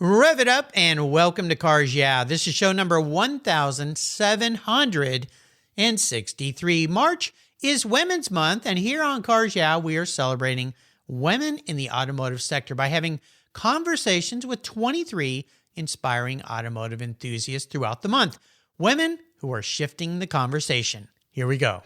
Rev it up and welcome to Cars Yeah. This is show number 1763. March is Women's Month, and here on Cars Yeah, we are celebrating women in the automotive sector by having conversations with 23 inspiring automotive enthusiasts throughout the month. Women who are shifting the conversation. Here we go.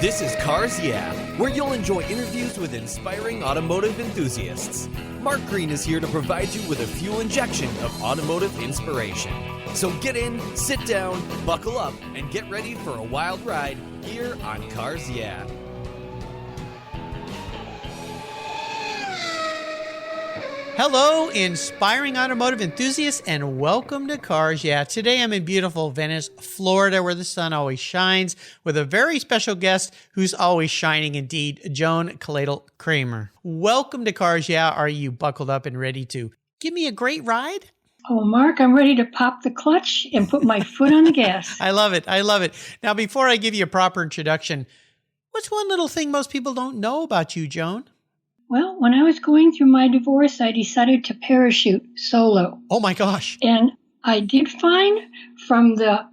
This is Cars Yeah, where you'll enjoy interviews with inspiring automotive enthusiasts. Mark Green is here to provide you with a fuel injection of automotive inspiration. So get in, sit down, buckle up, and get ready for a wild ride here on Cars Yeah. Hello, inspiring automotive enthusiasts, and welcome to Cars Yeah. Today I'm in beautiful Venice, Florida, where the sun always shines, with a very special guest who's always shining indeed, Joan Klatil Creamer. Welcome to Cars Yeah. Are you buckled up and ready to give me a great ride? Oh, Mark, I'm ready to pop the clutch and put my foot on the gas. I love it. I love it. Now, before I give you a proper introduction, what's one little thing most people don't know about you, Joan? Well, when I was going through my divorce, I decided to parachute solo. Oh my gosh. And I did fine from the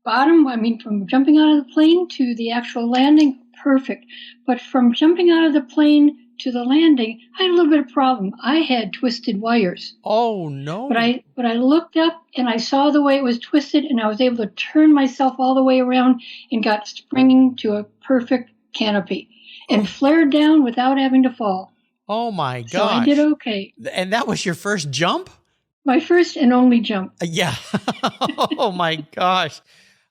bottom, from jumping out of the plane to the actual landing, perfect. But from jumping out of the plane to the landing, I had a little bit of problem. I had twisted wires. Oh no. But I looked up and I saw the way it was twisted, and I was able to turn myself all the way around and got springing to a perfect canopy and flared down without having to fall. Oh my gosh. So I did okay. And that was your first jump? My first and only jump. Yeah. Oh my gosh.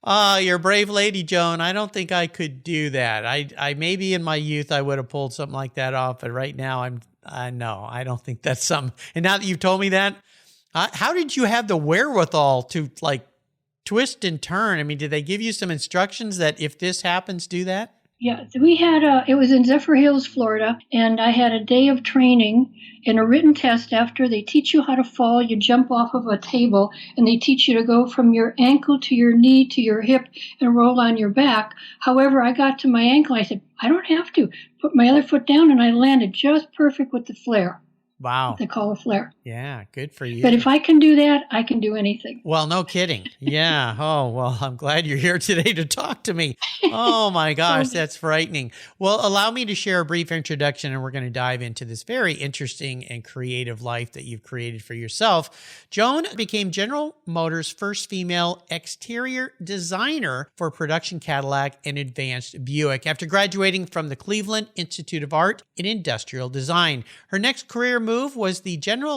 You're a brave lady, Joan. I don't think I could do that. I maybe in my youth I would have pulled something like that off, but right now no, I don't think that's something. And now that you've told me that, how did you have the wherewithal to like twist and turn? I mean, did they give you some instructions that if this happens, do that? Yeah, we had it was in Zephyr Hills, Florida, and I had a day of training and a written test after. They teach you how to fall. You jump off of a table, and they teach you to go from your ankle to your knee to your hip and roll on your back. However, I got to my ankle. I said, I don't have to. Put my other foot down, and I landed just perfect with the flare. Wow. What they call a flare. Yeah, good for you. But if I can do that, I can do anything. Well, no kidding. Yeah. Oh, well, I'm glad you're here today to talk to me. Oh my gosh, that's frightening. Well, allow me to share a brief introduction, and we're going to dive into this very interesting and creative life that you've created for yourself. Joan became General Motors' first female exterior designer for production Cadillac and advanced Buick after graduating from the Cleveland Institute of Art in Industrial Design. Her next career move was with General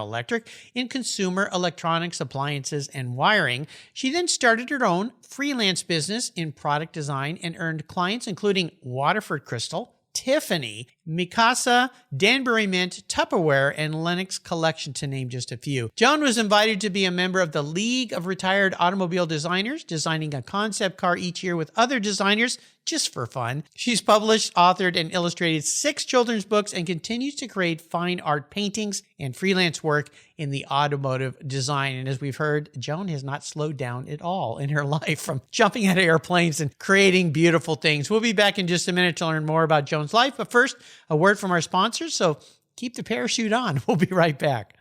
Electric in consumer electronics, appliances, and wiring. She then started her own freelance business in product design and earned clients including Waterford Crystal, Tiffany, Mikasa, Danbury Mint, Tupperware, and Lennox Collection, to name just a few. Joan was invited to be a member of the League of Retired Automobile Designers, designing a concept car each year with other designers just for fun. She's published, authored, and illustrated 6 children's books and continues to create fine art paintings and freelance work in the automotive design. And as we've heard, Joan has not slowed down at all in her life, from jumping out of airplanes and creating beautiful things. We'll be back in just a minute to learn more about Joan's life, but first, a word from our sponsors, so keep the parachute on. We'll be right back.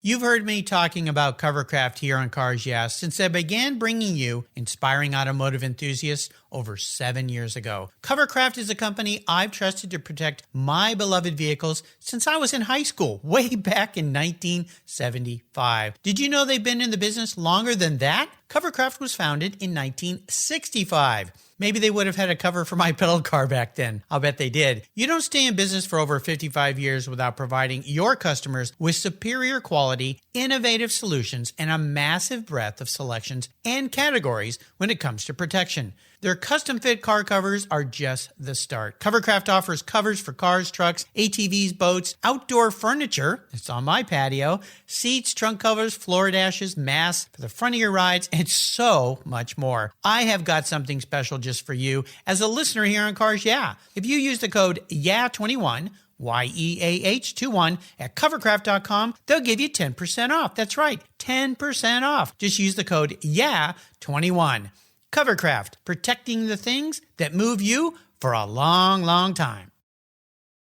You've heard me talking about Covercraft here on Cars Yeah since I began bringing you inspiring automotive enthusiasts over 7 years ago. Covercraft is a company I've trusted to protect my beloved vehicles since I was in high school, way back in 1975. Did you know they've been in the business longer than that? Covercraft was founded in 1965. Maybe they would have had a cover for my pedal car back then. I'll bet they did. You don't stay in business for over 55 years without providing your customers with superior quality, innovative solutions, and a massive breadth of selections and categories when it comes to protection. Their custom-fit car covers are just the start. Covercraft offers covers for cars, trucks, ATVs, boats, outdoor furniture, it's on my patio, seats, trunk covers, floor dashes, masks for the front of your rides, and so much more. I have got something special just for you as a listener here on Cars Yeah. If you use the code YEAH21, YEAH21 at covercraft.com, they'll give you 10% off. That's right, 10% off. Just use the code YEAH21. Covercraft, protecting the things that move you for a long, long time.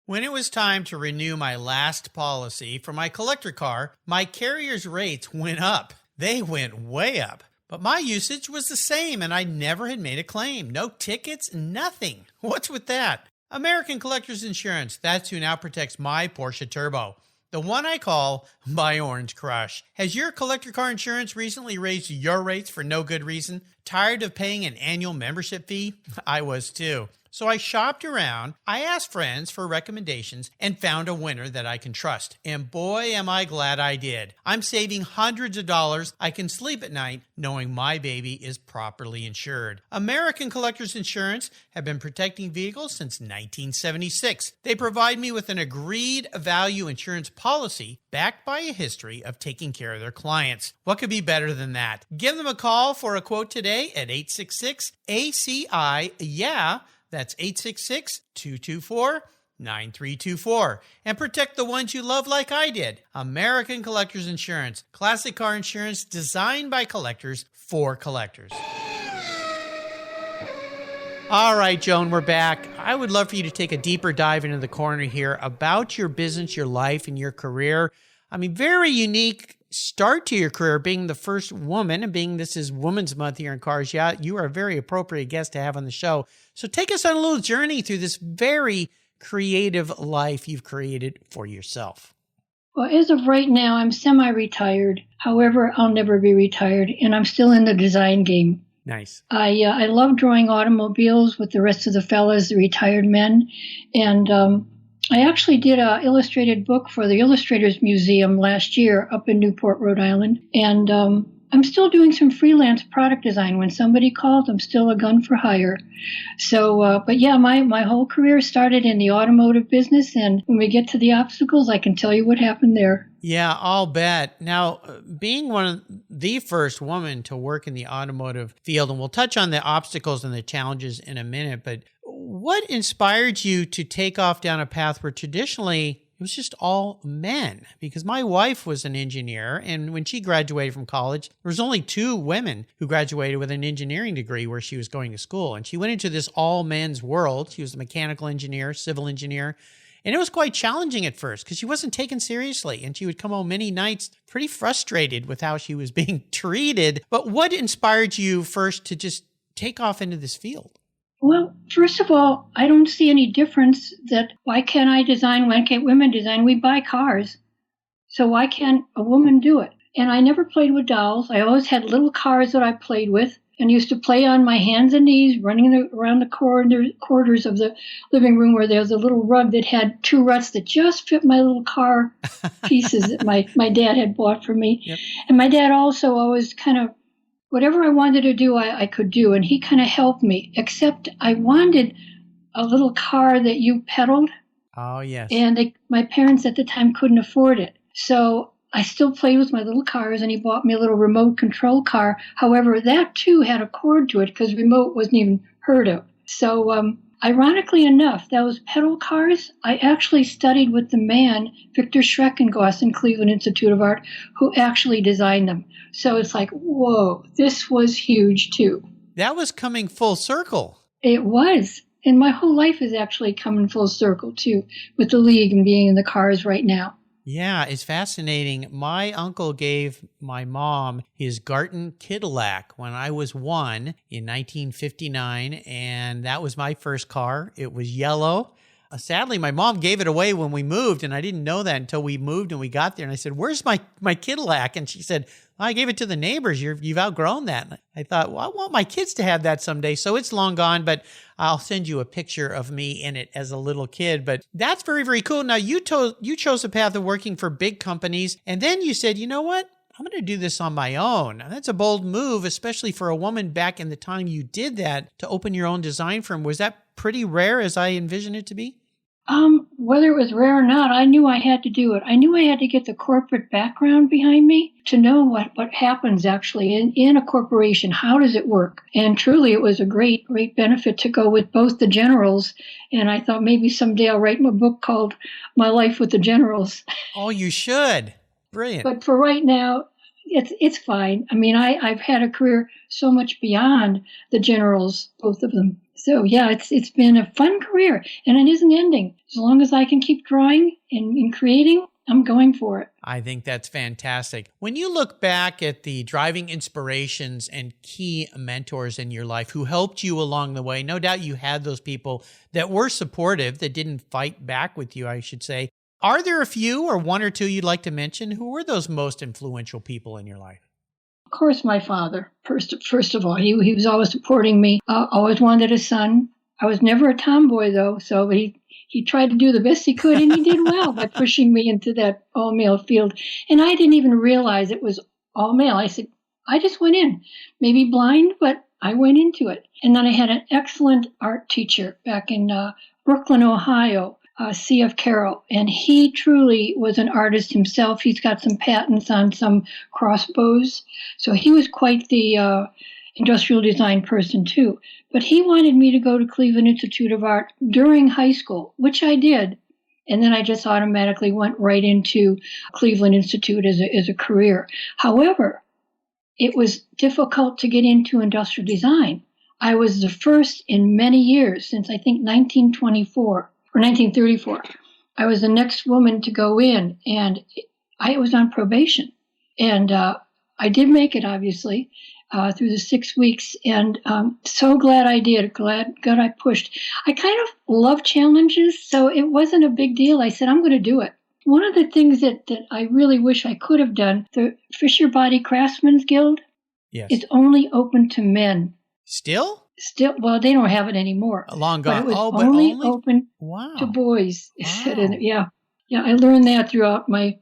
When it was time to renew my last policy for my collector car, my carrier's rates went up. They went way up. But my usage was the same and I never had made a claim. No tickets, nothing. What's with that? American Collectors Insurance, that's who now protects my Porsche Turbo. The one I call my Orange Crush. Has your collector car insurance recently raised your rates for no good reason? Tired of paying an annual membership fee? I was too. So I shopped around, I asked friends for recommendations, and found a winner that I can trust. And boy, am I glad I did. I'm saving hundreds of dollars. I can sleep at night knowing my baby is properly insured. American Collectors Insurance have been protecting vehicles since 1976. They provide me with an agreed value insurance policy backed by a history of taking care of their clients. What could be better than that? Give them a call for a quote today at 866-ACI-YEAH. That's 866-224-9324. And protect the ones you love like I did. American Collectors Insurance. Classic car insurance designed by collectors for collectors. All right, Joan, we're back. I would love for you to take a deeper dive into the corner here about your business, your life, and your career. I mean, very unique start to your career, being the first woman, and being this is Women's Month here in Cars Yeah, you are a very appropriate guest to have on the show. So take us on a little journey through this very creative life you've created for yourself. Well, as of right now, I'm semi-retired. However, I'll never be retired, and I'm still in the design game. Nice. I love drawing automobiles with the rest of the fellas, the retired men, and I actually did an illustrated book for the Illustrators Museum last year up in Newport, Rhode Island. And I'm still doing some freelance product design. When somebody calls, I'm still a gun for hire. So, but yeah, my whole career started in the automotive business. And when we get to the obstacles, I can tell you what happened there. Yeah, I'll bet. Now, being one of the first woman to work in the automotive field, and we'll touch on the obstacles and the challenges in a minute, but what inspired you to take off down a path where traditionally it was just all men? Because my wife was an engineer, and when she graduated from college, there was only 2 women who graduated with an engineering degree where she was going to school. And she went into this all men's world. She was a mechanical engineer, civil engineer. And it was quite challenging at first because she wasn't taken seriously. And she would come home many nights pretty frustrated with how she was being treated. But what inspired you first to just take off into this field? Well, first of all, I don't see any difference that why can't I design, why can't women design? We buy cars. So why can't a woman do it? And I never played with dolls. I always had little cars that I played with and used to play on my hands and knees, running around the quarters of the living room where there was a little rug that had 2 ruts that just fit my little car pieces that my dad had bought for me. Yep. And my dad also always kind of, whatever I wanted to do, I could do. And he kind of helped me, except I wanted a little car that you pedaled. Oh, yes. And my parents at the time couldn't afford it. So I still played with my little cars, and he bought me a little remote control car. However, that too had a cord to it because remote wasn't even heard of. So ironically enough, those pedal cars, I actually studied with the man, Victor Schreckengoss in Cleveland Institute of Art, who actually designed them. So it's like, whoa, this was huge too. That was coming full circle. It was. And my whole life is actually coming full circle too, with the league and being in the cars right now. Yeah, it's fascinating. My uncle gave my mom his Garton Cadillac when I was 1 in 1959, and that was my first car. It was yellow. Sadly, my mom gave it away when we moved, and I didn't know that until we moved and we got there. And I said, "Where's my Cadillac?" And she said, "I gave it to the neighbors. You've outgrown that." And I thought, well, I want my kids to have that someday. So it's long gone, but I'll send you a picture of me in it as a little kid. But that's very, very cool. Now, you chose a path of working for big companies, and then you said, you know what? I'm going to do this on my own. Now, that's a bold move, especially for a woman back in the time you did that, to open your own design firm. Was that pretty rare as I envisioned it to be? Whether it was rare or not, I knew I had to do it. I knew I had to get the corporate background behind me to know what happens actually in a corporation. How does it work? And truly, it was a great, great benefit to go with both the generals. And I thought maybe someday I'll write a book called My Life with the Generals. Oh, you should. Brilliant. But for right now, it's fine. I mean, I've had a career so much beyond the generals, both of them. So yeah, it's been a fun career, and it isn't ending. As long as I can keep drawing and creating, I'm going for it. I think that's fantastic. When you look back at the driving inspirations and key mentors in your life who helped you along the way, no doubt you had those people that were supportive, that didn't fight back with you, I should say. Are there a few or one or two you'd like to mention? Who were those most influential people in your life? Of course, my father. First of all, he was always supporting me. Always wanted a son. I was never a tomboy though, so he tried to do the best he could, and he did well by pushing me into that all male field. And I didn't even realize it was all male. I just went in, maybe blind, but I went into it. And then I had an excellent art teacher back in Brooklyn, Ohio. C.F. Carroll, and he truly was an artist himself. He's got some patents on some crossbows, so he was quite the industrial design person too. But he wanted me to go to Cleveland Institute of Art during high school, which I did, and then I just automatically went right into Cleveland Institute as a career. However, it was difficult to get into industrial design. I was the first in many years, since I think 1924. Or 1934. I was the next woman to go in, and I was on probation. And I did make it, obviously, through the 6 weeks, and so glad I did. Glad I pushed. I kind of love challenges, so it wasn't a big deal. I said, I'm going to do it. One of the things that I really wish I could have done, the Fisher Body Craftsman's Guild, Yes. it's only open to men. Still, well, they don't have it anymore. Long gone. But it was but only open wow. to boys. Wow. Yeah. I learned that throughout my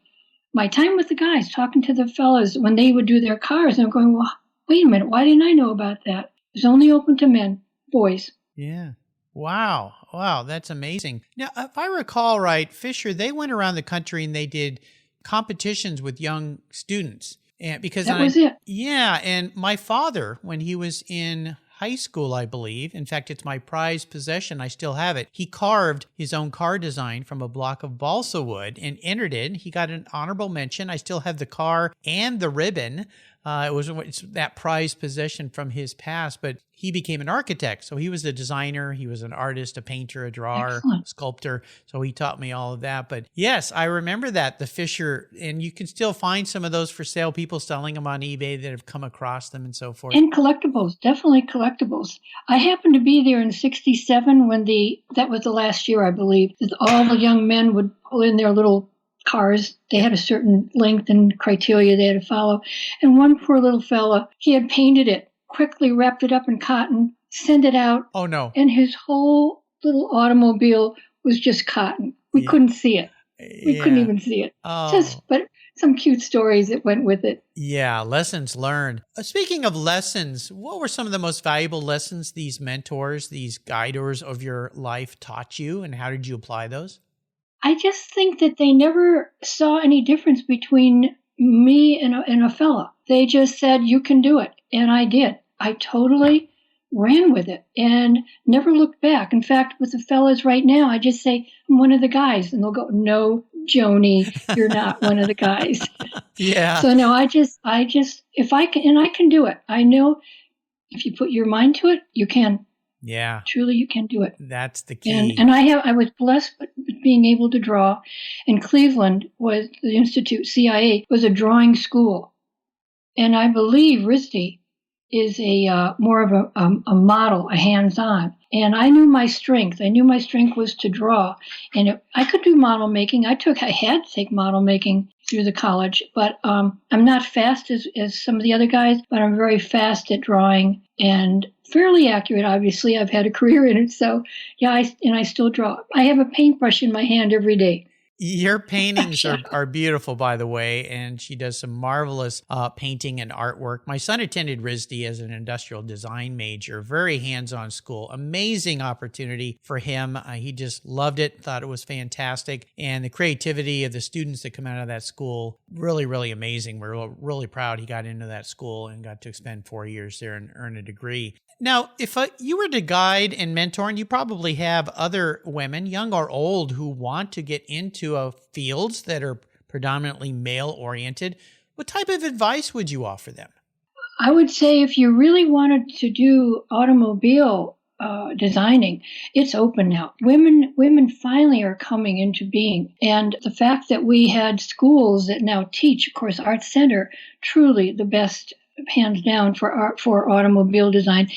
time with the guys, talking to the fellas when they would do their cars. And I'm going, well, wait a minute, why didn't I know about that? It was only open to men, boys. Yeah. Wow. Wow. That's amazing. Now, if I recall right, Fisher, they went around the country and they did competitions with young students. And because that was it. Yeah. And my father, when he was in high school, I believe. In fact, it's my prized possession. I still have it. He carved his own car design from a block of balsa wood and entered it. He got an honorable mention. I still have the car and the ribbon. It's that prized possession from his past, but he became an architect. So he was a designer. He was an artist, a painter, a drawer, Excellent. sculptor. So he taught me all of that. But yes, I remember that, the Fisher, and you can still find some of those for sale, people selling them on eBay that have come across them and so forth. And collectibles, definitely collectibles. I happened to be there in 67 when that was the last year, I believe, that all the young men would pull in their little cars. They had a certain length and criteria they had to follow. And one poor little fella, he had painted it, quickly wrapped it up in cotton, sent it out. Oh, no. And his whole little automobile was just cotton. We couldn't see it. We couldn't even see it. Oh. But some cute stories that went with it. Yeah, lessons learned. Speaking of lessons, what were some of the most valuable lessons these mentors, these guiders of your life taught you, and how did you apply those? I just think that they never saw any difference between me and a fella. They just said, you can do it. And I did. I totally ran with it and never looked back. In fact, with the fellas right now, I just say, I'm one of the guys. And they'll go, no, Joni, you're not one of the guys. Yeah. So no, I just, if I can, and I can do it. I know if you put your mind to it, you can. Yeah. Truly, you can do it. That's the key. And I was blessed with being able to draw. And Cleveland was the Institute, CIA, was a drawing school. And I believe RISD is more of a model, a hands-on. And I knew my strength. I knew my strength was to draw. And I could do model making. I had to take model making through the college. But I'm not fast as some of the other guys, but I'm very fast at drawing and fairly accurate, obviously. I've had a career in it. So, yeah, I still draw. I have a paintbrush in my hand every day. Your paintings are beautiful, by the way, and she does some marvelous painting and artwork. My son attended RISD as an industrial design major, very hands-on school, amazing opportunity for him. He just loved it, thought it was fantastic, and the creativity of the students that come out of that school, really, really amazing. We're really proud he got into that school and got to spend 4 years there and earn a degree. Now, if you were to guide and mentor, and you probably have other women, young or old, who want to get into fields that are predominantly male-oriented, what type of advice would you offer them? I would say if you really wanted to do automobile, designing. It's open now. Women finally are coming into being. And the fact that we had schools that now teach, of course, Art Center, truly the best, hands down, for automobile design.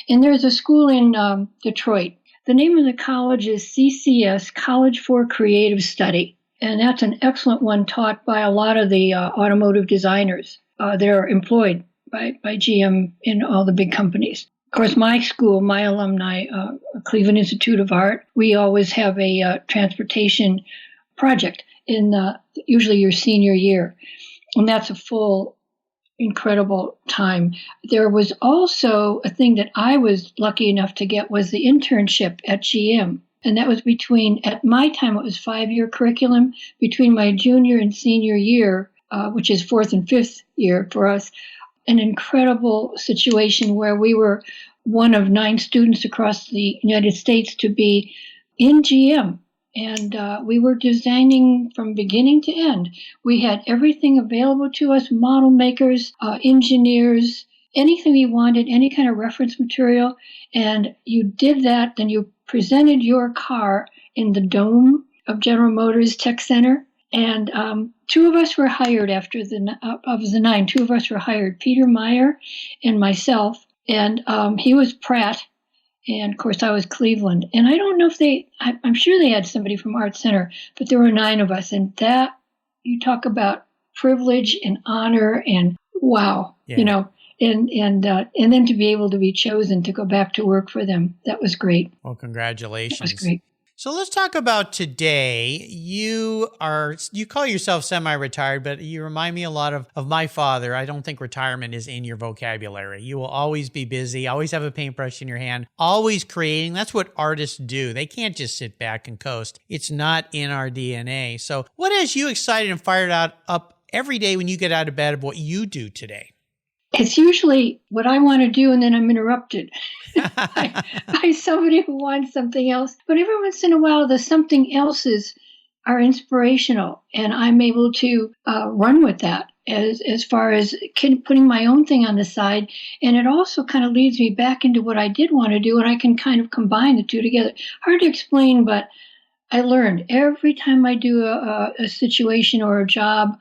And there's a school in Detroit. The name of the college is CCS, College for Creative Study. And that's an excellent one, taught by a lot of the automotive designers. They're employed by GM in all the big companies. Of course, my school, my alumni, Cleveland Institute of Art, we always have a transportation project in usually your senior year. And that's a full, incredible time. There was also a thing that I was lucky enough to get, was the internship at GM. And that was at my time, it was 5-year curriculum between my junior and senior year, which is 4th and 5th year for us. An incredible situation where we were one of 9 students across the United States to be in GM. And we were designing from beginning to end. We had everything available to us, model makers, engineers, anything we wanted, any kind of reference material. And you did that, then you presented your car in the dome of General Motors Tech Center. And 2 of us were hired of the 9. 2 of us were hired, Peter Meyer and myself. And he was Pratt. And of course, I was Cleveland. And I don't know if I'm sure they had somebody from Art Center, but there were 9 of us. And that, you talk about privilege and honor and wow, and then to be able to be chosen to go back to work for them. That was great. Well, congratulations. That was great. So let's talk about today. You call yourself semi-retired, but you remind me a lot of my father. I don't think retirement is in your vocabulary. You will always be busy, always have a paintbrush in your hand, always creating. That's what artists do. They can't just sit back and coast. It's not in our DNA. So what has you excited and fired up every day when you get out of bed of what you do today? It's usually what I want to do, and then I'm interrupted by somebody who wants something else. But every once in a while, the something else's are inspirational, and I'm able to run with that as far as putting my own thing on the side. And it also kind of leads me back into what I did want to do, and I can kind of combine the two together. Hard to explain, but I learned every time I do a situation or a job,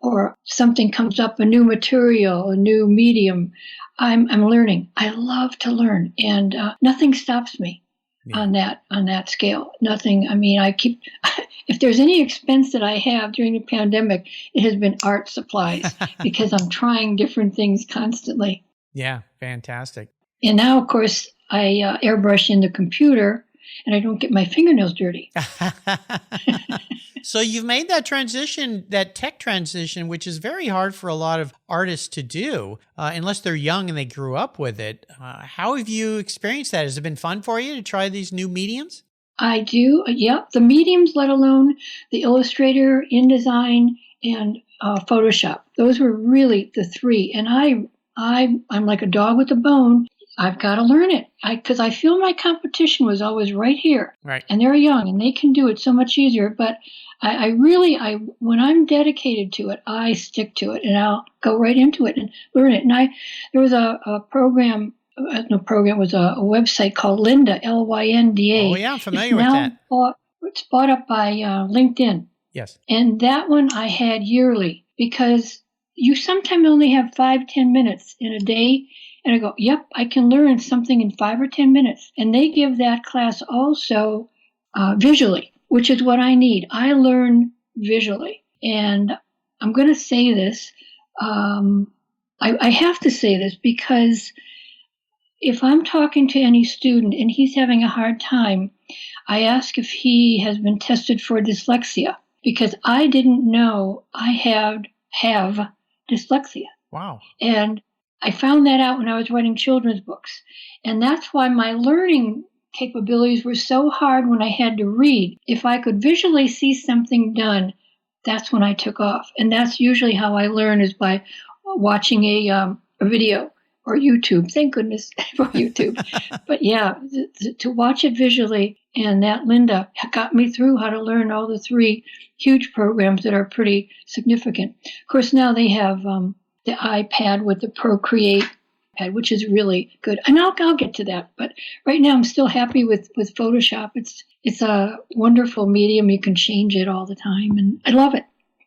or something comes up, a new material, a new medium, I'm learning. I love to learn, and nothing stops me on that scale. Nothing. I mean, if there's any expense that I have during the pandemic, it has been art supplies because I'm trying different things constantly. Yeah, fantastic. And now, of course, I airbrush in the computer, and I don't get my fingernails dirty. So you've made that transition, that tech transition, which is very hard for a lot of artists to do, unless they're young and they grew up with it. How have you experienced that? Has it been fun for you to try these new mediums? I do. Yep. The mediums, let alone the Illustrator, InDesign, and Photoshop. Those were really the 3. And I'm like a dog with a bone. I've got to learn it because I feel my competition was always right here. Right. And they're young and they can do it so much easier. But I really, when I'm dedicated to it, I stick to it and I'll go right into it and learn it. And there was a website called Lynda, Lynda. Oh, yeah, I'm familiar with that. It's bought up by LinkedIn. Yes. And that one I had yearly because you sometimes only have 5-10 minutes in a day. And I go, yep, I can learn something in 5 or 10 minutes. And they give that class also visually, which is what I need. I learn visually. And I'm going to say this. I have to say this because if I'm talking to any student and he's having a hard time, I ask if he has been tested for dyslexia because I didn't know I have dyslexia. Wow. And I found that out when I was writing children's books. And that's why my learning capabilities were so hard when I had to read. If I could visually see something done, that's when I took off. And that's usually how I learn, is by watching a video or YouTube. Thank goodness for YouTube. But yeah, to watch it visually, and that Lynda got me through how to learn all the 3 huge programs that are pretty significant. Of course, now they have the iPad with the Procreate iPad, which is really good. And I'll get to that. But right now I'm still happy with Photoshop. It's a wonderful medium. You can change it all the time. And I love it.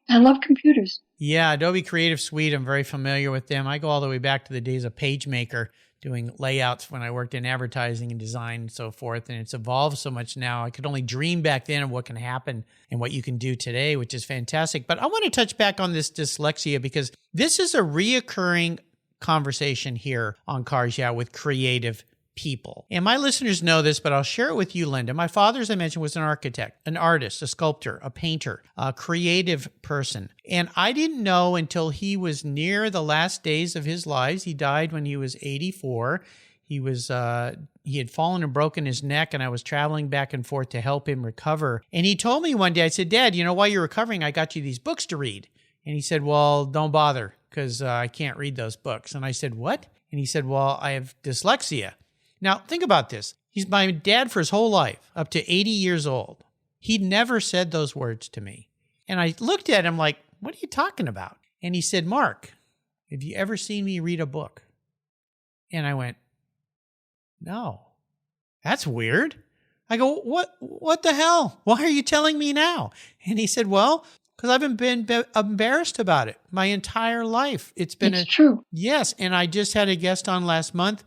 I love computers. Yeah, Adobe Creative Suite, I'm very familiar with them. I go all the way back to the days of PageMaker, doing layouts when I worked in advertising and design and so forth. And it's evolved so much now. I could only dream back then of what can happen and what you can do today, which is fantastic. But I want to touch back on this dyslexia because this is a reoccurring conversation here on Cars Yeah with creative people. And my listeners know this, but I'll share it with you, Linda. My father, as I mentioned, was an architect, an artist, a sculptor, a painter, a creative person. And I didn't know until he was near the last days of his lives. He died when he was 84. He had fallen and broken his neck, and I was traveling back and forth to help him recover. And he told me one day, I said, Dad, while you're recovering, I got you these books to read. And he said, well, don't bother because I can't read those books. And I said, what? And he said, well, I have dyslexia. Now, think about this. He's my dad for his whole life, up to 80 years old. He never said those words to me. And I looked at him like, what are you talking about? And he said, Mark, have you ever seen me read a book? And I went, no, that's weird. I go, what the hell? Why are you telling me now? And he said, well, because I've been embarrassed about it my entire life. It's true. Yes. And I just had a guest on last month,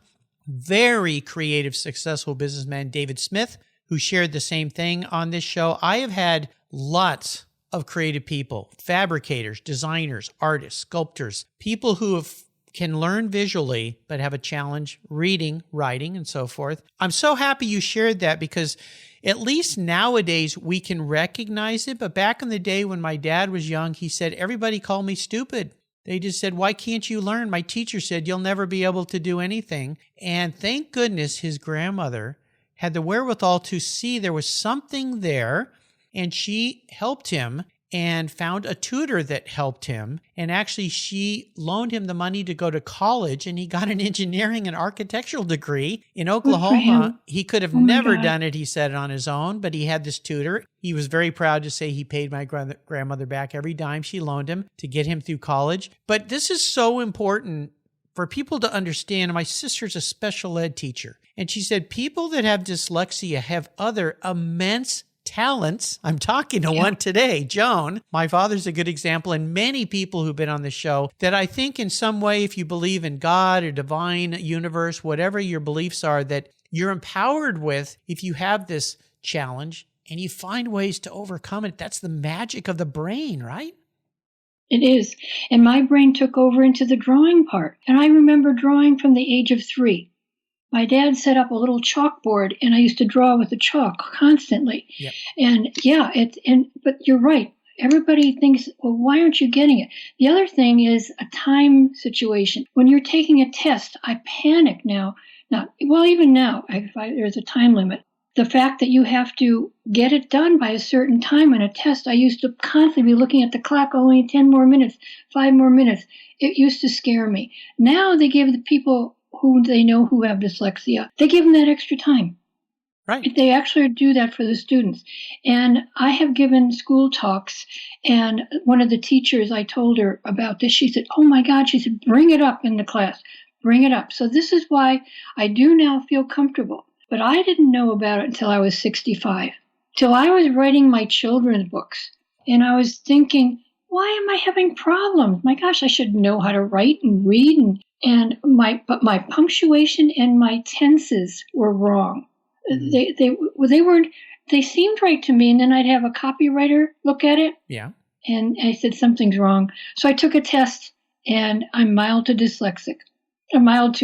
very creative, successful businessman, David Smith, who shared the same thing on this show. I have had lots of creative people, fabricators, designers, artists, sculptors, people who can learn visually, but have a challenge reading, writing, and so forth. I'm so happy you shared that because at least nowadays we can recognize it. But back in the day when my dad was young, he said, everybody called me stupid. They just said, why can't you learn? My teacher said, you'll never be able to do anything. And thank goodness his grandmother had the wherewithal to see there was something there. And she helped him and found a tutor that helped him. And actually, she loaned him the money to go to college. And he got an engineering and architectural degree in Oklahoma. He could have never done it, he said, on his own, but he had this tutor. He was very proud to say he paid my grandmother back every dime she loaned him to get him through college. But this is so important for people to understand. My sister's a special ed teacher, and she said people that have dyslexia have other immense talents. I'm talking to one today, Joan. My father's a good example, and many people who've been on the show that I think in some way, if you believe in God or divine universe, whatever your beliefs are, that you're empowered with if you have this challenge and you find ways to overcome it. That's the magic of the brain, right? It is. And my brain took over into the drawing part. And I remember drawing from the age of 3. My dad set up a little chalkboard, and I used to draw with the chalk constantly. Yep. And but you're right. Everybody thinks, well, why aren't you getting it? The other thing is a time situation. When you're taking a test, I panic now. Even now, there's a time limit. The fact that you have to get it done by a certain time in a test, I used to constantly be looking at the clock, only 10 more minutes, 5 more minutes. It used to scare me. Now they give the people who they know who have dyslexia, they give them that extra time. Right. They actually do that for the students. And I have given school talks, and one of the teachers, I told her about this. She said, oh my God, she said, bring it up in the class. Bring it up. So this is why I do now feel comfortable. But I didn't know about it until I was 65, till I was writing my children's books. And I was thinking, why am I having problems? My gosh, I should know how to write and read. But my punctuation and my tenses were wrong. They seemed right to me. And then I'd have a copywriter look at it. Yeah. And I said, something's wrong. So I took a test, and I'm mild to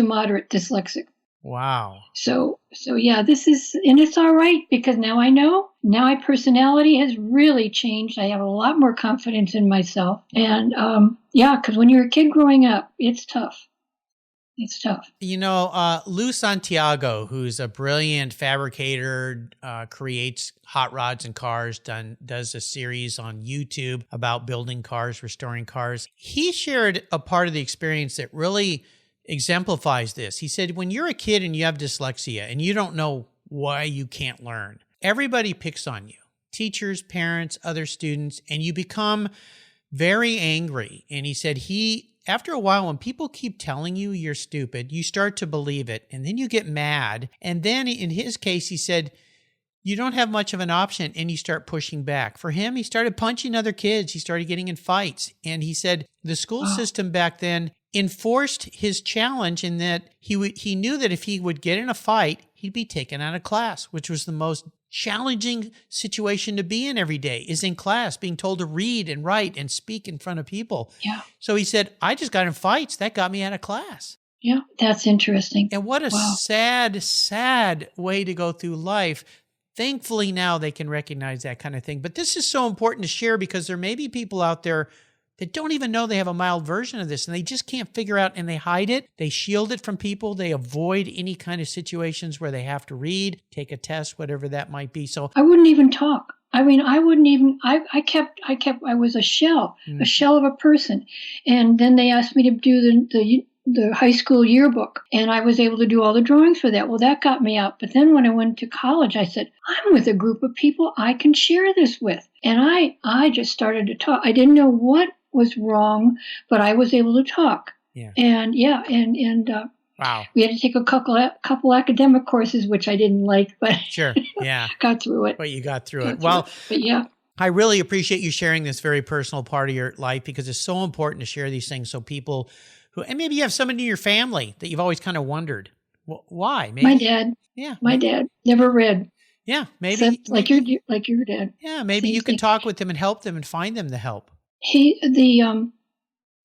moderate dyslexic. Wow. So yeah, and it's all right because now I know. Now my personality has really changed. I have a lot more confidence in myself. And because when you're a kid growing up, it's tough. It's tough. Lou Santiago, who's a brilliant fabricator, creates hot rods and cars, does a series on YouTube about building cars, restoring cars. He shared a part of the experience that really exemplifies this. He said, when you're a kid and you have dyslexia and you don't know why you can't learn, everybody picks on you, teachers, parents, other students, and you become very angry. And he said he after a while, when people keep telling you you're stupid, you start to believe it, and then you get mad. And then in his case, he said, you don't have much of an option, and you start pushing back. For him, he started punching other kids. He started getting in fights. And he said the school system back then enforced his challenge in that he knew that if he would get in a fight, he'd be taken out of class, which was the most challenging situation to be in every day, is in class, being told to read and write and speak in front of people. Yeah. So he said, I just got in fights. That got me out of class. Yeah, that's interesting. And what a sad, sad way to go through life. Thankfully, now they can recognize that kind of thing. But this is so important to share because there may be people out there that don't even know they have a mild version of this, and they just can't figure out, and they hide it. They shield it from people. They avoid any kind of situations where they have to read, take a test, whatever that might be. So I wouldn't even talk. I mean, I wouldn't even, I was a shell of a person. And then they asked me to do the high school yearbook, and I was able to do all the drawings for that. Well, that got me out. But then when I went to college, I said, I'm with a group of people I can share this with. And I just started to talk. I didn't know what was wrong, but I was able to talk. Yeah. And wow. We had to take a couple academic courses, which I didn't like, but Sure. Yeah. got through it. But you got through it. Well, but yeah. I really appreciate you sharing this very personal part of your life because it's so important to share these things so people and maybe you have somebody in your family that you've always kind of wondered, why? Maybe, my dad. Yeah. My dad never read. Yeah. Maybe. Like your dad. Yeah. Maybe you can talk with them and help them and find them the help.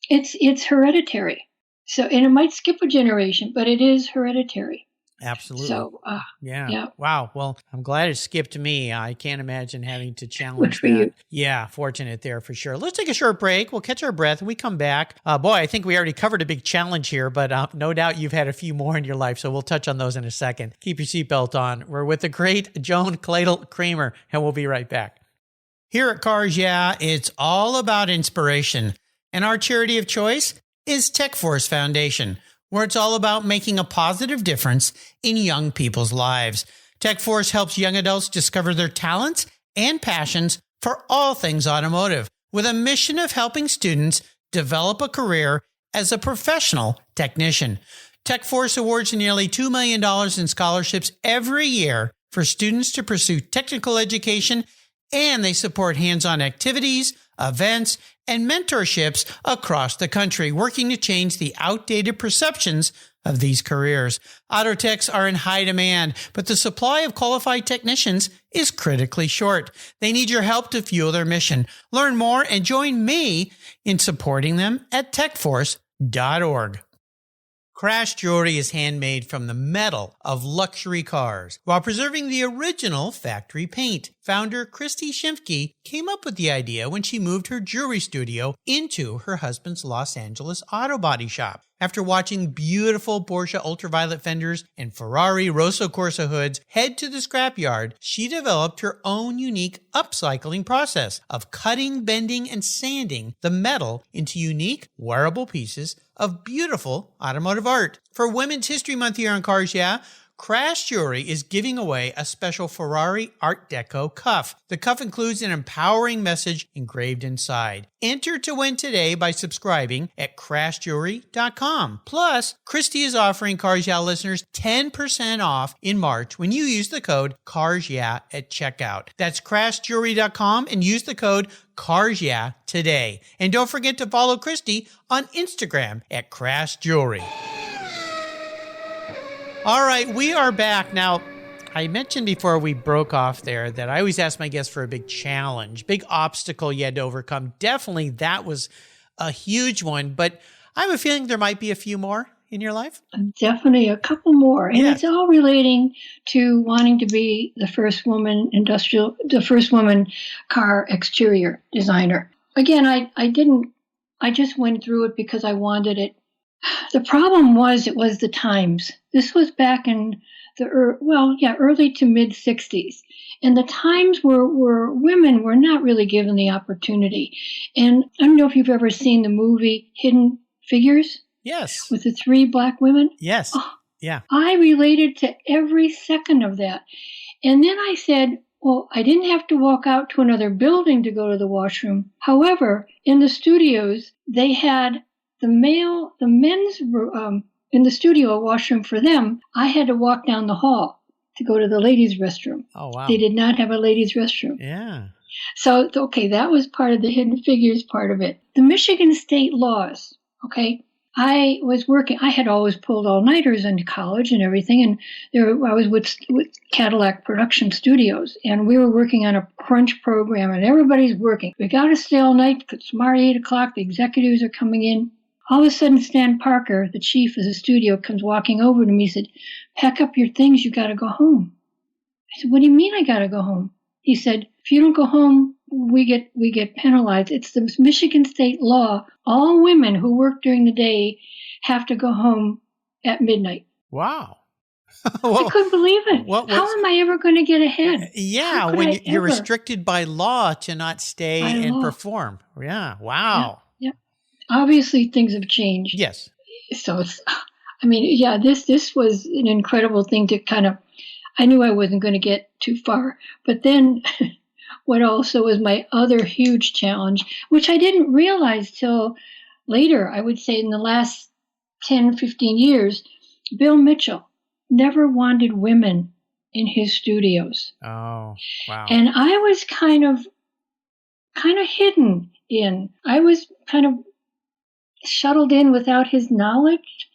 It's hereditary. So, and it might skip a generation, but it is hereditary. Absolutely. So, yeah. Wow. Well, I'm glad it skipped me. I can't imagine having to challenge for that. you. Yeah. Fortunate there for sure. Let's take a short break. We'll catch our breath and we come back. Boy, I think we already covered a big challenge here, but no doubt you've had a few more in your life. So we'll touch on those in a second. Keep your seatbelt on. We're with the great Joan Klatil Creamer, and we'll be right back. Here at Cars Yeah, it's all about inspiration. And our charity of choice is Tech Force Foundation, where it's all about making a positive difference in young people's lives. Tech Force helps young adults discover their talents and passions for all things automotive, with a mission of helping students develop a career as a professional technician. Tech Force awards nearly $2 million in scholarships every year for students to pursue technical education, and they support hands-on activities, events, and mentorships across the country, working to change the outdated perceptions of these careers. Auto techs are in high demand, but the supply of qualified technicians is critically short. They need your help to fuel their mission. Learn more and join me in supporting them at techforce.org. Crash jewelry is handmade from the metal of luxury cars while preserving the original factory paint. Founder Christy Shimke came up with the idea when she moved her jewelry studio into her husband's Los Angeles auto body shop. After watching beautiful Porsche ultraviolet fenders and Ferrari Rosso Corsa hoods head to the scrapyard, she developed her own unique upcycling process of cutting, bending, and sanding the metal into unique, wearable pieces of beautiful automotive art. For Women's History Month here on Cars Yeah, Crash Jewelry is giving away a special Ferrari Art Deco cuff. The cuff includes an empowering message engraved inside. Enter to win today by subscribing at crashjewelry.com. Plus, Christy is offering Cars Yeah listeners 10% off in March when you use the code CARSYEAH at checkout. That's crashjewelry.com and use the code CARSYEAH today. And don't forget to follow Christy on Instagram at Crash Jewelry. All right, we are back. Now, I mentioned before we broke off there that I always ask my guests for a big challenge, big obstacle you had to overcome. Definitely that was a huge one, but I have a feeling there might be a few more in your life. Definitely a couple more. And Yes. It's all relating to wanting to be the first woman car exterior designer. Again, I just went through it because I wanted it. The problem was it was the times. This was back in the early to mid 60s. And the times were women were not really given the opportunity. And I don't know if you've ever seen the movie Hidden Figures Yes. with the 3 black women. Yes. Oh, Yeah. I related to every second of that. And then I said, well, I didn't have to walk out to another building to go to the washroom. However, in the studios, they had the men's in the studio, a washroom for them, I had to walk down the hall to go to the ladies' restroom. Oh, wow. They did not have a ladies' restroom. Yeah. So, okay, that was part of the Hidden Figures part of it. The Michigan state laws, okay, I was working, I had always pulled all-nighters into college and everything, and I was with Cadillac Production Studios, and we were working on a crunch program, and everybody's working. We got to stay all night because tomorrow at 8 o'clock, the executives are coming in. All of a sudden, Stan Parker, the chief of the studio, comes walking over to me and said, "Pack up your things, you got to go home." I said, "What do you mean I got to go home?" He said, "If you don't go home, we get penalized. It's the Michigan state law. All women who work during the day have to go home at midnight." Wow. I couldn't believe it. How am I ever going to get ahead? Yeah, when you're restricted by law to not stay and perform. Yeah, wow. Yeah. Obviously, things have changed. Yes. So it's, I mean, yeah, this was an incredible thing to kind of, I knew I wasn't going to get too far. But then what also was my other huge challenge, which I didn't realize till later, I would say in the last 10, 15 years, Bill Mitchell never wanted women in his studios. Oh, wow. And I was kind of hidden in. I was kind of shuttled in without his knowledge.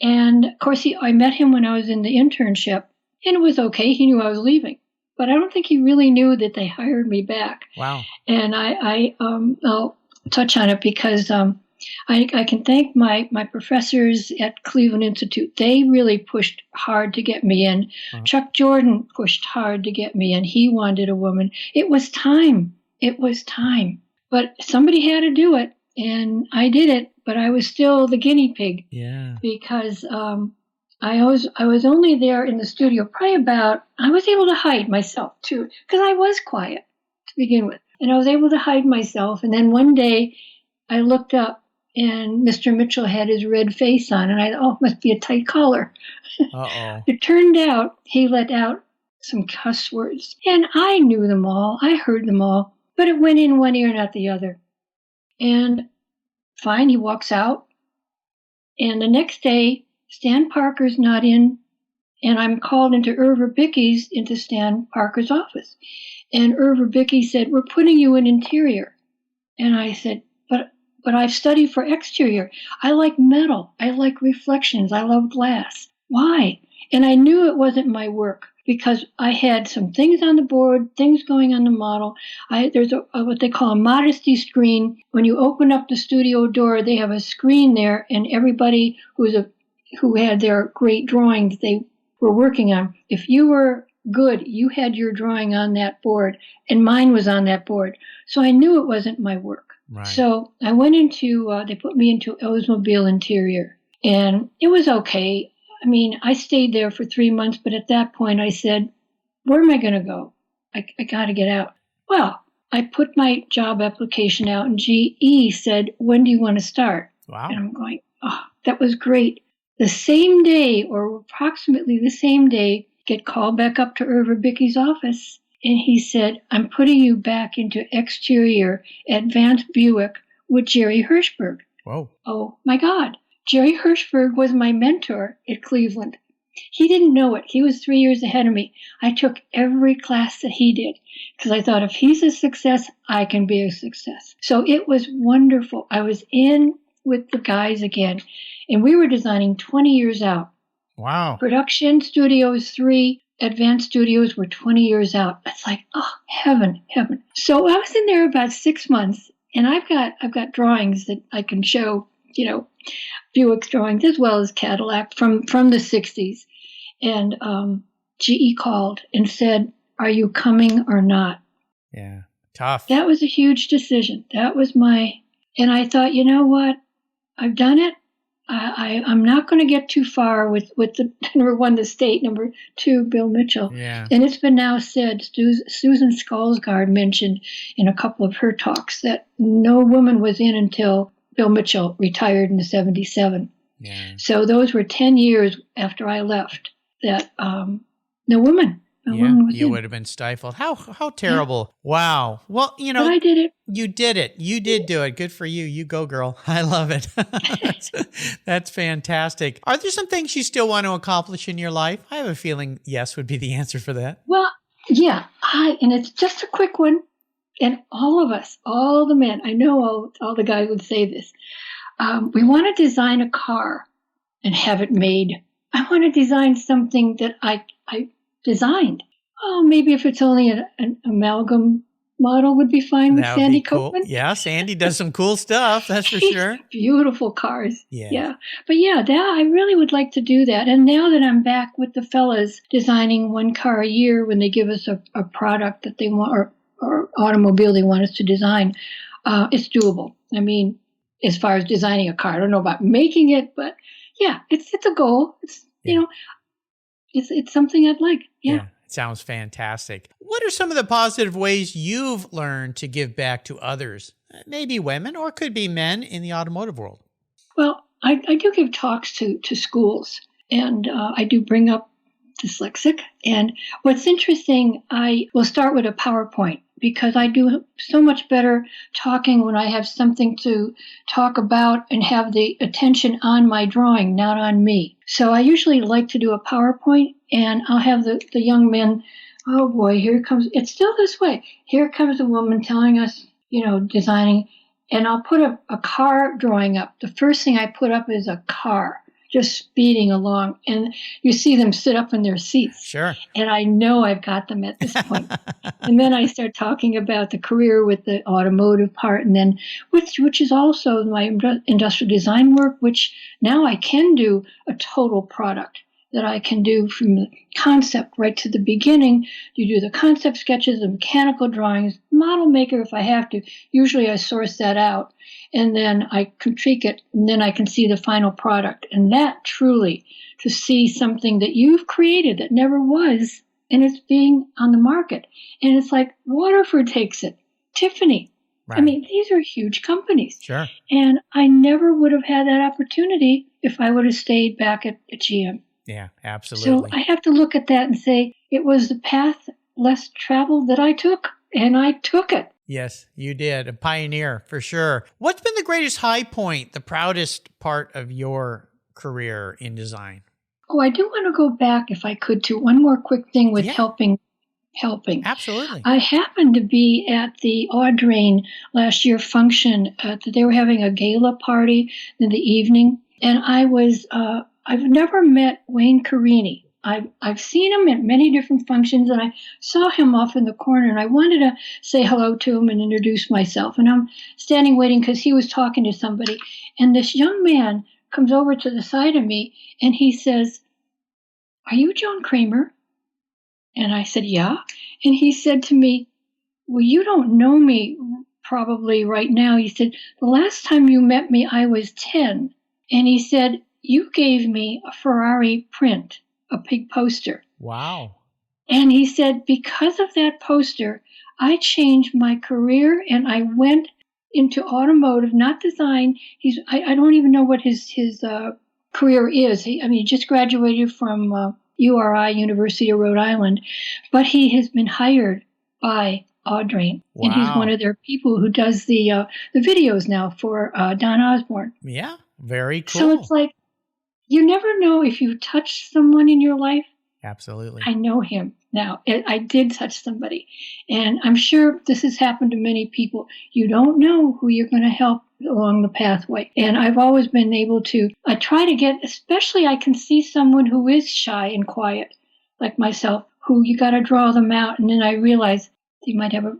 And of course, I met him when I was in the internship, and it was okay. He knew I was leaving, but I don't think he really knew that they hired me back. Wow. And I'll touch on it because I can thank my professors at Cleveland Institute. They really pushed hard to get me in. Uh-huh. Chuck Jordan pushed hard to get me in. He wanted a woman. It was time. But somebody had to do it, and I did it. But I was still the guinea pig. Yeah. Because I was only there in the studio I was able to hide myself too, because I was quiet to begin with, and I was able to hide myself. And then one day I looked up, and Mr. Mitchell had his red face on, and I thought, oh, it must be a tight collar. Uh-oh. It turned out he let out some cuss words, and I knew them all. I heard them all, but it went in one ear, not the other. And fine, he walks out, and the next day, Stan Parker's not in, and I'm called into Irv Verbicki's, into Stan Parker's office. And Irv Verbicki said, "We're putting you in interior." And I said, but I've studied for exterior. I like metal. I like reflections. I love glass. Why? And I knew it wasn't my work because I had some things on the board, things going on the model. There's what they call a modesty screen. When you open up the studio door, they have a screen there, and everybody who had their great drawings they were working on, if you were good, you had your drawing on that board, and mine was on that board. So I knew it wasn't my work. Right. So I went into, they put me into Oldsmobile Interior, and it was okay. I mean, I stayed there for 3 months, but at that point I said, where am I going to go? I got to get out. Well, I put my job application out, and GE said, when do you want to start? Wow. And I'm going, oh, that was great. The same day, or approximately the same day, get called back up to Irv Verbicki's office. And he said, I'm putting you back into exterior advanced Buick with Jerry Hirschberg. Whoa. Oh, my God. Jerry Hirschberg was my mentor at Cleveland. He didn't know it. He was 3 years ahead of me. I took every class that he did because I thought if he's a success, I can be a success. So it was wonderful. I was in with the guys again, and we were designing 20 years out. Wow. Production studios 3, advanced studios were 20 years out. It's like, oh, heaven. So I was in there about 6 months, and I've got drawings that I can show, Buick's drawings as well as Cadillac from the 60s. And GE called and said, are you coming or not? Yeah, tough. That was a huge decision. And I thought, you know what? I've done it. I'm not going to get too far with the number one, the state, number two, Bill Mitchell. Yeah. And it's been now said, Susan Skolsgaard mentioned in a couple of her talks that no woman was in until Bill Mitchell retired in 77. Yeah. So those were 10 years after I left that no woman No Yeah, one was you in. would have been stifled. How terrible. Wow. Well, But I did it. you did it. You did do it. Good for you. You go, girl. I love it. That's fantastic. Are there some things you still want to accomplish in your life? I have a feeling yes would be the answer for that. Well, yeah, and it's just a quick one. And all of us, all the men, I know all the guys would say this. We want to design a car and have it made. I want to design something that I designed. Oh, maybe if it's only an amalgam model would be fine with That would Sandy be cool. Copeman. Yeah, Sandy does some cool stuff. That's for sure. Beautiful cars. Yeah. Yeah. But yeah, I really would like to do that. And now that I'm back with the fellas designing one car a year when they give us a product that they want or automobile they want us to design, it's doable. I mean, as far as designing a car, I don't know about making it, but yeah, it's a goal. It's, it's something I'd like. Yeah. It sounds fantastic. What are some of the positive ways you've learned to give back to others? Maybe women or could be men in the automotive world. Well, I do give talks to schools, and I do bring up dyslexic. And what's interesting, I will start with a PowerPoint because I do so much better talking when I have something to talk about and have the attention on my drawing, not on me. So I usually like to do a PowerPoint, and I'll have the young men, oh boy, here comes, it's still this way. Here comes a woman telling us, designing, and I'll put a car drawing up. The first thing I put up is a car just speeding along, and you see them sit up in their seats. Sure. And I know I've got them at this point. And then I start talking about the career with the automotive part, and then which is also my industrial design work, which now I can do a total product that I can do from the concept right to the beginning. You do the concept sketches, the mechanical drawings, model maker if I have to. Usually I source that out, and then I critique it, and then I can see the final product. And that truly, to see something that you've created that never was, and it's being on the market. And it's like Waterford takes it, Tiffany. Right. I mean, these are huge companies. Sure. And I never would have had that opportunity if I would have stayed back at GM. Yeah, absolutely. So I have to look at that and say it was the path less traveled that I took, and I took it. Yes, you did. A pioneer, for sure. What's been the greatest high point, the proudest part of your career in design? Oh, I do want to go back, if I could, to one more quick thing with helping. Absolutely. I happened to be at the Audrain last year function. They were having a gala party in the evening, and I was... I've never met Wayne Carini. I've seen him at many different functions, and I saw him off in the corner, and I wanted to say hello to him and introduce myself. And I'm standing waiting because he was talking to somebody, and this young man comes over to the side of me, and he says, "Are you Joan Kramer?" And I said, "Yeah." And he said to me, "Well, you don't know me probably right now." He said, "The last time you met me, I was 10. And he said, "You gave me a Ferrari print, a big poster." Wow. And he said, because of that poster, I changed my career and I went into automotive, not design. I don't even know what his career is. He just graduated from URI, University of Rhode Island, but he has been hired by Audrain. Wow. And he's one of their people who does the videos now for Don Osborne. Yeah, very cool. So it's like, you never know if you touch someone in your life. Absolutely. I know him now. I did touch somebody. And I'm sure this has happened to many people. You don't know who you're going to help along the pathway. And I've always been able to, I try to get, especially I can see someone who is shy and quiet, like myself, who you got to draw them out. And then I realize they might have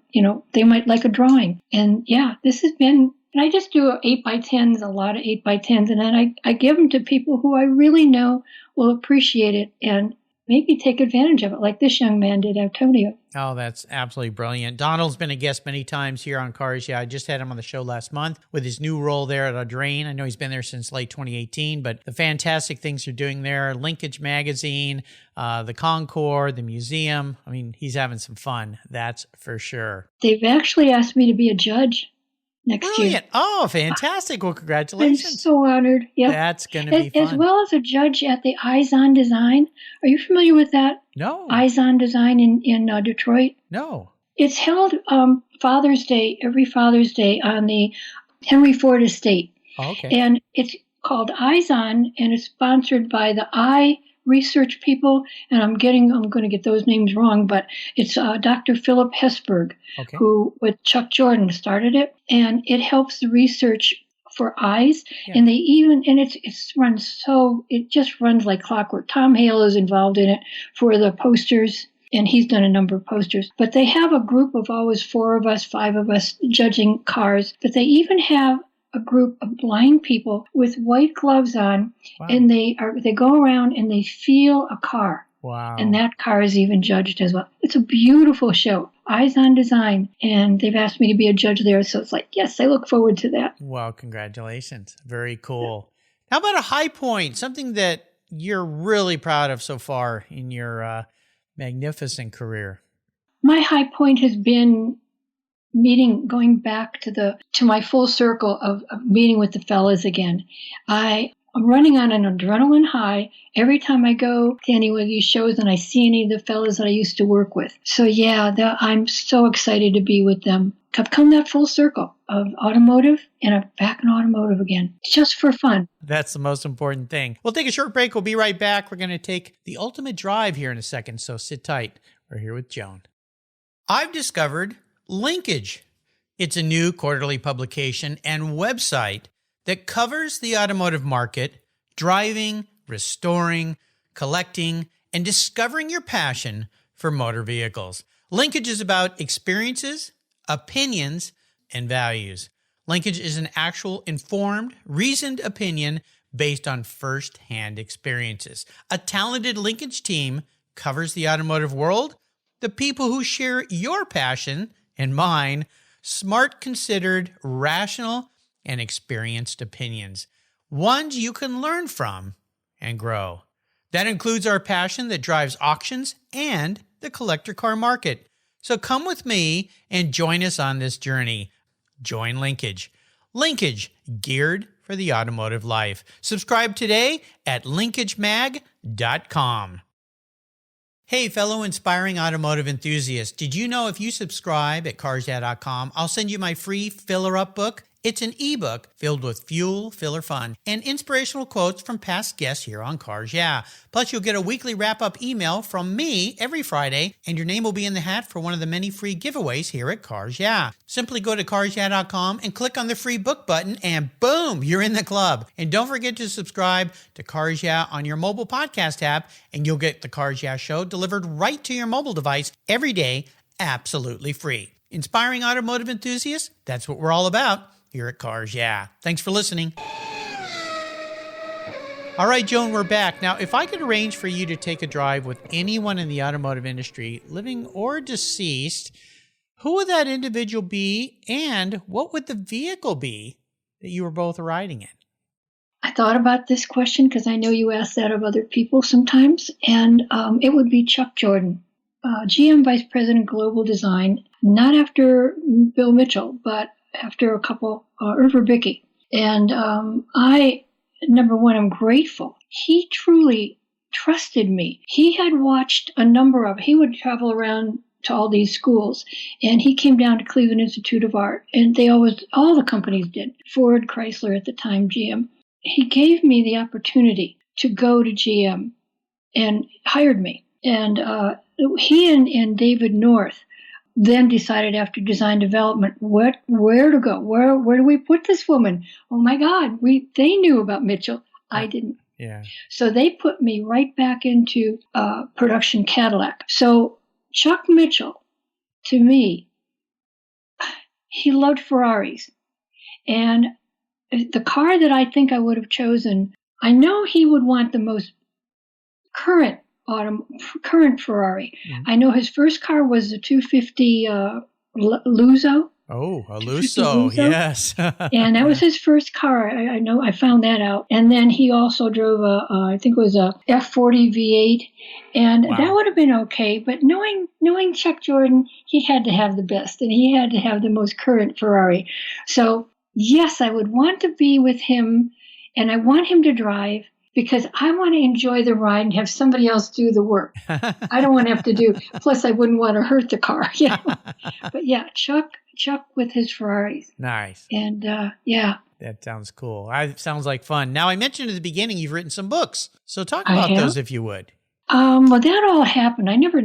they might like a drawing. And yeah, this has been, and I just do 8x10s, a lot of 8x10s, and then I give them to people who I really know will appreciate it and maybe take advantage of it, like this young man did, Antonio. Oh, that's absolutely brilliant. Donald's been a guest many times here on Cars. Yeah, I just had him on the show last month with his new role there at Audrain. I know he's been there since late 2018, but the fantastic things they're doing there, Linkage Magazine, the Concord, the museum. I mean, he's having some fun, that's for sure. They've actually asked me to be a judge. next year. Brilliant. Oh, fantastic. Well, I'm congratulations. so honored. Yep. That's going to be As fun. well as a judge at the Eyes on Design. Are you familiar with that? No, Eyes on Design in Detroit. no. It's held Father's Day, every Father's Day on the Henry Ford estate. Oh, okay. And it's called Eyes On, and it's sponsored by the Eye Research people. And I'm going to get those names wrong, but it's Dr. Philip Hesberg, Okay. who with Chuck Jordan started it, and it helps the research for eyes. Yeah. And it just runs like clockwork. Tom Hale is involved in it for the posters, and he's done a number of posters. But they have a group of always 4 of us, 5 of us judging cars. But they even have a group of blind people with white gloves on, Wow. and they go around and they feel a car. Wow. And that car is even judged as well. It's a beautiful show, Eyes on Design, and they've asked me to be a judge there. So it's like, yes, I look forward to that. Well, congratulations. Very cool. How about a high point, something that you're really proud of so far in your magnificent career? My high point has been going back to my full circle of meeting with the fellas again. I'm running on an adrenaline high every time I go to any of these shows and I see any of the fellas that I used to work with. So yeah, I'm so excited to be with them. I've come that full circle of automotive, and I'm back in automotive again, just for fun. That's the most important thing. We'll take a short break. We'll be right back. We're going to take the ultimate drive here in a second, so sit tight. We're here with Joan. I've discovered Linkage. It's a new quarterly publication and website that covers the automotive market, driving, restoring, collecting, and discovering your passion for motor vehicles. Linkage is about experiences, opinions, and values. Linkage is an actual informed, reasoned opinion based on first-hand experiences. A talented Linkage team covers the automotive world, the people who share your passion and mine, smart, considered, rational, and experienced opinions, ones you can learn from and grow. That includes our passion that drives auctions and the collector car market. So come with me and join us on this journey. Join Linkage. Linkage, geared for the automotive life. Subscribe today at linkagemag.com. Hey, fellow inspiring automotive enthusiasts, did you know if you subscribe at carsyeah.com, I'll send you my free Filler Up book? It's an ebook filled with fuel, filler fun, and inspirational quotes from past guests here on Cars Yeah. Plus, you'll get a weekly wrap-up email from me every Friday, and your name will be in the hat for one of the many free giveaways here at Cars Yeah. Simply go to carsyeah.com and click on the free book button, and boom, you're in the club. And don't forget to subscribe to Cars Yeah on your mobile podcast app, and you'll get the Cars Yeah show delivered right to your mobile device every day, absolutely free. Inspiring automotive enthusiasts, that's what we're all about here at Cars Yeah. Thanks for listening. All right, Joan, we're back. Now, if I could arrange for you to take a drive with anyone in the automotive industry, living or deceased, who would that individual be, and what would the vehicle be that you were both riding in? I thought about this question because I know you ask that of other people sometimes, and it would be Chuck Jordan, GM Vice President Global Design, not after Bill Mitchell, but after a couple, Irva Bicky. And number one, I'm grateful. He truly trusted me. He had watched he would travel around to all these schools, and he came down to Cleveland Institute of Art, and all the companies did, Ford, Chrysler at the time, GM. He gave me the opportunity to go to GM and hired me. And he and David North then decided after design development where to go. Where do we put this woman? Oh my God, they knew about Mitchell. I didn't. Yeah. So they put me right back into production Cadillac. So Chuck Mitchell, to me, he loved Ferraris. And the car that I think I would have chosen, I know he would want the most current Ferrari. Mm-hmm. I know his first car was a 250 Lusso. Oh, a 50 Lusso. Lusso. Yes. And that was his first car. I know, I found that out. And then he also drove I think it was a F40 V8. And Wow. that would have been okay. But knowing Chuck Jordan, he had to have the best, and he had to have the most current Ferrari. So yes, I would want to be with him, and I want him to drive, because I want to enjoy the ride and have somebody else do the work. I don't want to have to do, plus I wouldn't want to hurt the car. But yeah, Chuck with his Ferraris. Nice. And yeah. That sounds cool. Sounds like fun. Now, I mentioned at the beginning you've written some books. So talk about those if you would. Well, that all happened. I never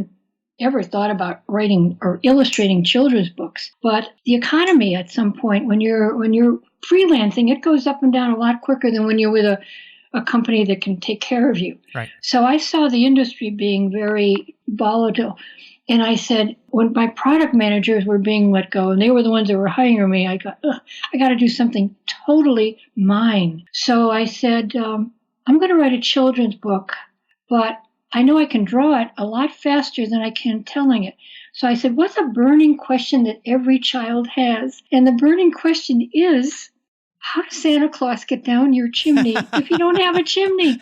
ever thought about writing or illustrating children's books. But the economy at some point, when you're freelancing, it goes up and down a lot quicker than when you're with a company that can take care of you. Right. So I saw the industry being very volatile. And I said, when my product managers were being let go, and they were the ones that were hiring me, I got to do something totally mine. So I said, I'm going to write a children's book, but I know I can draw it a lot faster than I can telling it. So I said, what's a burning question that every child has? And the burning question is, how does Santa Claus get down your chimney if you don't have a chimney?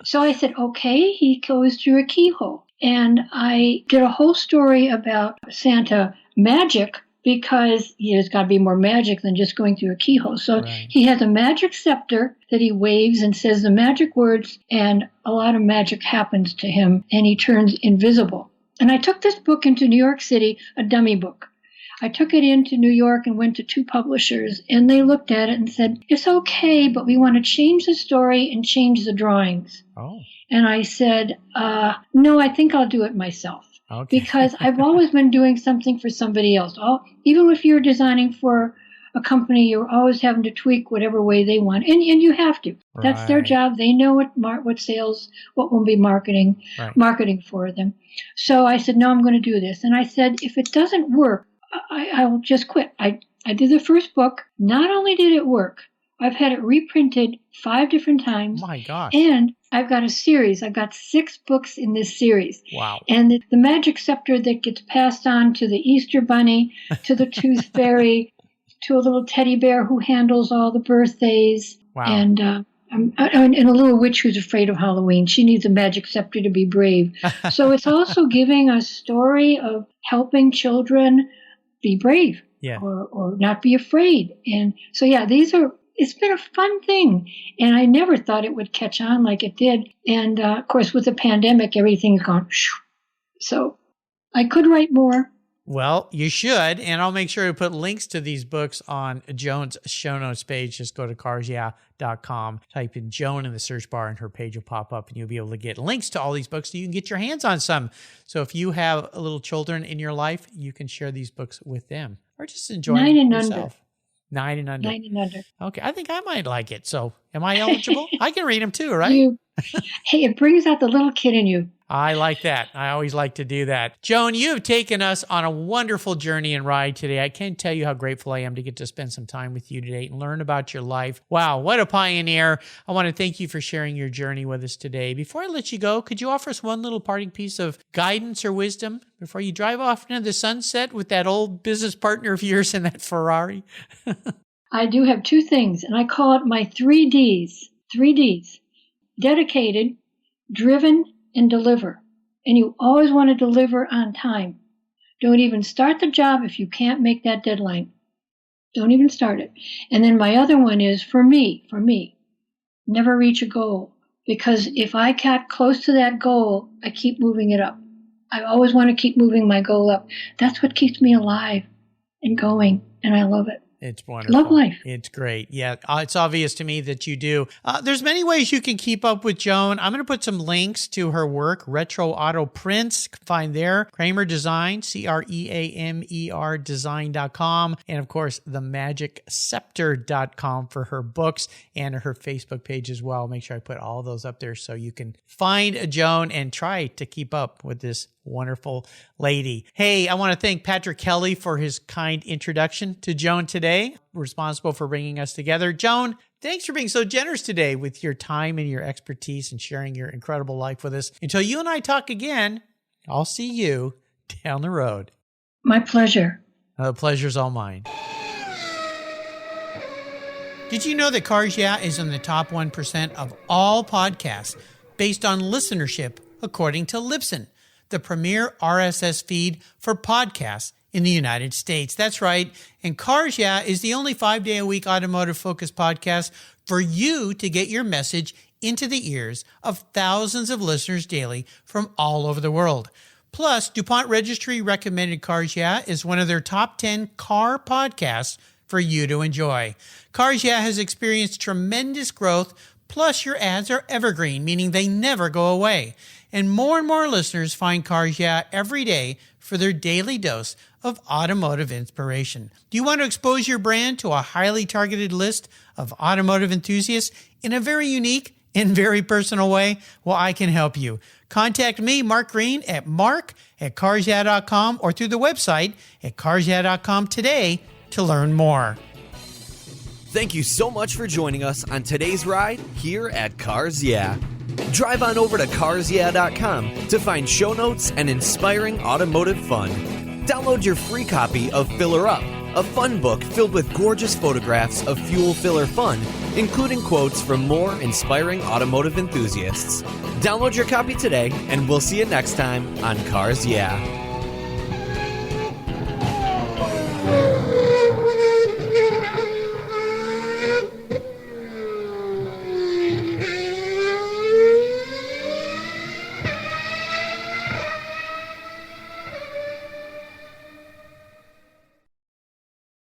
So I said, okay, he goes through a keyhole. And I did a whole story about Santa magic, because there's got to be more magic than just going through a keyhole. So He has a magic scepter that he waves and says the magic words, and a lot of magic happens to him, and he turns invisible. And I took this book into New York City, a dummy book. I took it into New York and went to 2 publishers, and they looked at it and said, it's okay, but we want to change the story and change the drawings. Oh. And I said, no, I think I'll do it myself. Okay. Because I've always been doing something for somebody else. Even if you're designing for a company, you're always having to tweak whatever way they want. And you have to. Right. That's their job. They know what sales, what will be marketing for them. So I said, no, I'm going to do this. And I said, if it doesn't work, I'll just quit. I did the first book. Not only did it work, I've had it reprinted 5 different times. My gosh. And I've got a series. I've got 6 books in this series. Wow. And the magic scepter that gets passed on to the Easter Bunny, to the Tooth Fairy, to a little teddy bear who handles all the birthdays. Wow. And a little witch who's afraid of Halloween. She needs a magic scepter to be brave. So it's also giving a story of helping children be brave, or not be afraid. And so, it's been a fun thing. And I never thought it would catch on like it did. And of course, with the pandemic, everything's gone. So I could write more. Well, you should. And I'll make sure to put links to these books on Joan's show notes page. Just go to carsyeah.com, type in Joan in the search bar, and her page will pop up, and you'll be able to get links to all these books so you can get your hands on some. So if you have little children in your life, you can share these books with them, or just enjoy them yourself. 9 and under. 9 and under. Okay, I think I might like it. So am I eligible? I can read them too, right? Hey, it brings out the little kid in you. I like that. I always like to do that. Joan, you have taken us on a wonderful journey and ride today. I can't tell you how grateful I am to get to spend some time with you today and learn about your life. Wow, what a pioneer. I want to thank you for sharing your journey with us today. Before I let you go, could you offer us one little parting piece of guidance or wisdom before you drive off into the sunset with that old business partner of yours in that Ferrari? I do have 2 things, and I call it my 3 Ds. 3 Ds. Dedicated, driven, and deliver. And you always want to deliver on time. Don't even start the job if you can't make that deadline. Don't even start it. And then my other one is, for me, never reach a goal. Because if I got close to that goal, I keep moving it up. I always want to keep moving my goal up. That's what keeps me alive and going, and I love it. It's wonderful. Love life. It's great. Yeah, it's obvious to me that you do. There's many ways you can keep up with Joan. I'm going to put some links to her work. Retro Auto Prints, find there. Creamer Design, Creamer design.com. And of course, themagicscepter.com for her books and her Facebook page as well. Make sure I put all those up there so you can find Joan and try to keep up with this wonderful lady. Hey, I want to thank Patrick Kelly for his kind introduction to Joan today, responsible for bringing us together. Joan, thanks for being so generous today with your time and your expertise and sharing your incredible life with us. Until you and I talk again, I'll see you down the road. My pleasure. The pleasure's all mine. Did you know that Cars Yeah is in the top 1% of all podcasts based on listenership, according to Libsyn, the premier RSS feed for podcasts in the United States? That's right. And Cars Yeah is the only 5-day-a-week automotive-focused podcast for you to get your message into the ears of thousands of listeners daily from all over the world. Plus, DuPont Registry recommended Cars Yeah is one of their top 10 car podcasts for you to enjoy. Cars Yeah has experienced tremendous growth, plus your ads are evergreen, meaning they never go away. And more listeners find Cars Yeah every day for their daily dose of automotive inspiration. Do you want to expose your brand to a highly targeted list of automotive enthusiasts in a very unique and very personal way? Well, I can help you. Contact me, Mark Green, at mark@carsyeah.com or through the website at carsyeah.com today to learn more. Thank you so much for joining us on today's ride here at Cars Yeah. Drive on over to carsyeah.com to find show notes and inspiring automotive fun. Download your free copy of Filler Up, a fun book filled with gorgeous photographs of fuel filler fun, including quotes from more inspiring automotive enthusiasts. Download your copy today, and we'll see you next time on Cars Yeah.